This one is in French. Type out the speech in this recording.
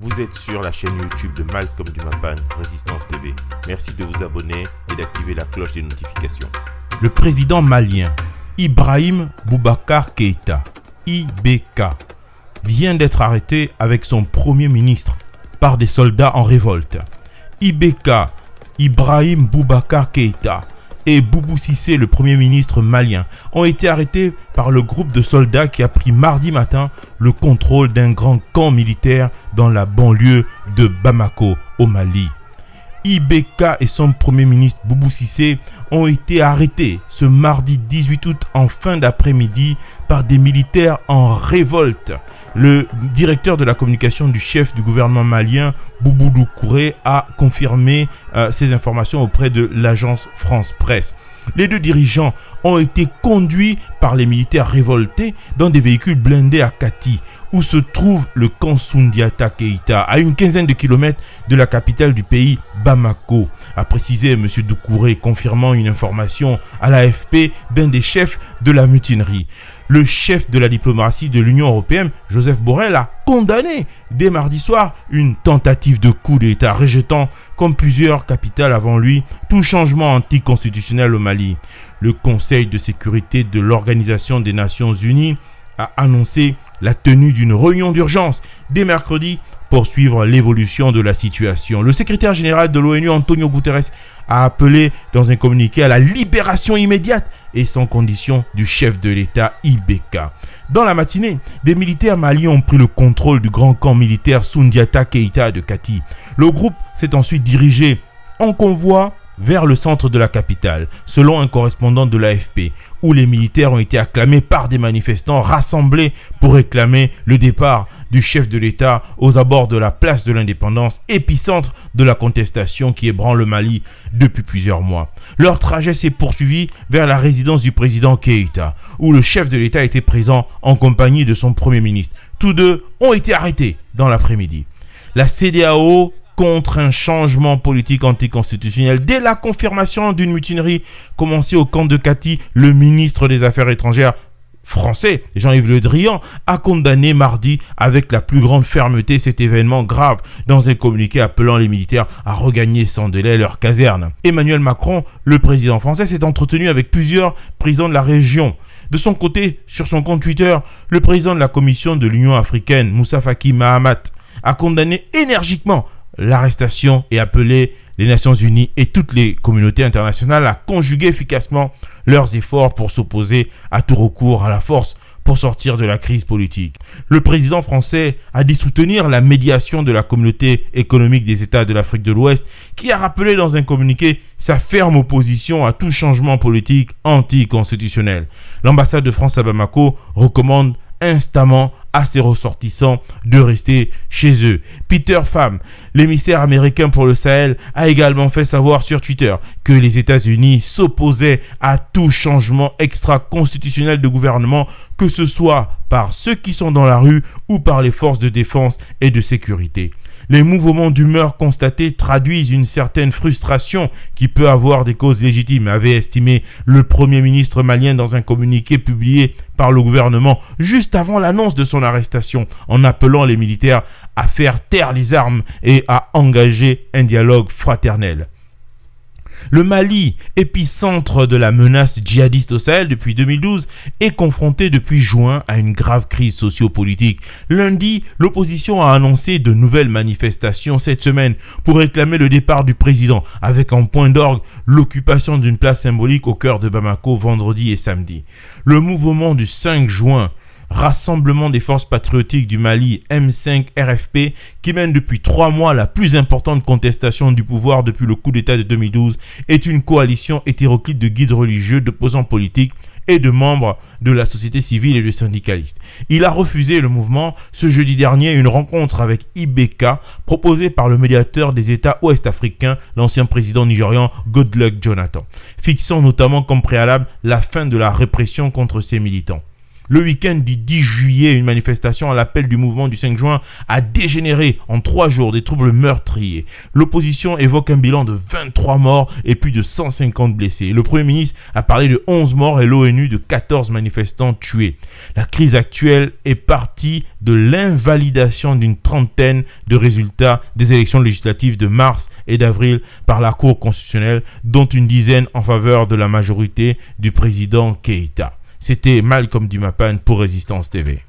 Vous êtes sur la chaîne YouTube de Malcolm Dumapan, Résistance TV. Merci de vous abonner et d'activer la cloche des notifications. Le président malien Ibrahim Boubacar Keïta, IBK, vient d'être arrêté avec son premier ministre par des soldats en révolte. IBK, Ibrahim Boubacar Keïta, et Boubou Cissé, le premier ministre malien, ont été arrêtés par le groupe de soldats qui a pris mardi matin le contrôle d'un grand camp militaire dans la banlieue de Bamako, au Mali. IBK et son premier ministre Boubou Cissé ont été arrêtés ce mardi 18 août en fin d'après-midi par des militaires en révolte. Le directeur de la communication du chef du gouvernement malien, Boubou Doucouré, a confirmé ces informations auprès de l'agence France Presse. Les deux dirigeants ont été conduits par les militaires révoltés dans des véhicules blindés à Kati, où se trouve le camp Soundiata Keïta, à une quinzaine de kilomètres de la capitale du pays, Bamako, a précisé M. Doucouré, confirmant une information à l'AFP d'un des chefs de la mutinerie. Le chef de la diplomatie de l'Union européenne, Joseph Borrell, a condamné dès mardi soir une tentative de coup d'État, rejetant, comme plusieurs capitales avant lui, tout changement anticonstitutionnel au Mali. Le Conseil de sécurité de l'Organisation des Nations Unies a annoncé la tenue d'une réunion d'urgence dès mercredi pour suivre l'évolution de la situation. Le secrétaire général de l'ONU, Antonio Guterres, a appelé dans un communiqué à la libération immédiate et sans condition du chef de l'État IBK. Dans la matinée, des militaires maliens ont pris le contrôle du grand camp militaire Soundiata Keïta de Kati. Le groupe s'est ensuite dirigé en convoi vers le centre de la capitale, selon un correspondant de l'AFP, où les militaires ont été acclamés par des manifestants rassemblés pour réclamer le départ du chef de l'État aux abords de la place de l'Indépendance, épicentre de la contestation qui ébranle le Mali depuis plusieurs mois. Leur trajet s'est poursuivi vers la résidence du président Keïta, où le chef de l'État était présent en compagnie de son premier ministre. Tous deux ont été arrêtés dans l'après-midi. La CEDEAO contre un changement politique anticonstitutionnel. Dès la confirmation d'une mutinerie commencée au camp de Kati, le ministre des Affaires étrangères français, Jean-Yves Le Drian, a condamné mardi avec la plus grande fermeté cet événement grave dans un communiqué appelant les militaires à regagner sans délai leur caserne. Emmanuel Macron, le président français, s'est entretenu avec plusieurs présidents de la région. De son côté, sur son compte Twitter, le président de la Commission de l'Union africaine, Moussa Faki Mahamat, a condamné énergiquement l'arrestation et appelé les Nations Unies et toutes les communautés internationales à conjuguer efficacement leurs efforts pour s'opposer à tout recours à la force pour sortir de la crise politique. Le président français a dit soutenir la médiation de la communauté économique des États de l'Afrique de l'Ouest, qui a rappelé dans un communiqué sa ferme opposition à tout changement politique anticonstitutionnel. L'ambassade de France à Bamako recommande instamment à ses ressortissants de rester chez eux. Peter Pham, l'émissaire américain pour le Sahel, a également fait savoir sur Twitter que les États-Unis s'opposaient à tout changement extra-constitutionnel de gouvernement, que ce soit par ceux qui sont dans la rue ou par les forces de défense et de sécurité. Les mouvements d'humeur constatés traduisent une certaine frustration qui peut avoir des causes légitimes, avait estimé le Premier ministre malien dans un communiqué publié par le gouvernement juste avant l'annonce de son arrestation, en appelant les militaires à faire taire les armes et à engager un dialogue fraternel. Le Mali, épicentre de la menace djihadiste au Sahel depuis 2012, est confronté depuis juin à une grave crise sociopolitique. Lundi, l'opposition a annoncé de nouvelles manifestations cette semaine pour réclamer le départ du président, avec en point d'orgue l'occupation d'une place symbolique au cœur de Bamako vendredi et samedi. Le mouvement du 5 juin, Rassemblement des forces patriotiques du Mali, M5 RFP, qui mène depuis 3 mois la plus importante contestation du pouvoir depuis le coup d'État de 2012, est une coalition hétéroclite de guides religieux, d'opposants politiques et de membres de la société civile et de syndicalistes. Il a refusé, le mouvement, ce jeudi dernier, une rencontre avec IBK proposée par le médiateur des États ouest-africains, l'ancien président nigérian Goodluck Jonathan, fixant notamment comme préalable la fin de la répression contre ses militants. Le week-end du 10 juillet, une manifestation à l'appel du mouvement du 5 juin a dégénéré en 3 jours des troubles meurtriers. L'opposition évoque un bilan de 23 morts et plus de 150 blessés. Le Premier ministre a parlé de 11 morts et l'ONU de 14 manifestants tués. La crise actuelle est partie de l'invalidation d'une trentaine de résultats des élections législatives de mars et d'avril par la Cour constitutionnelle, dont une dizaine en faveur de la majorité du président Keïta. C'était Malcolm Dumapan pour Résistance TV.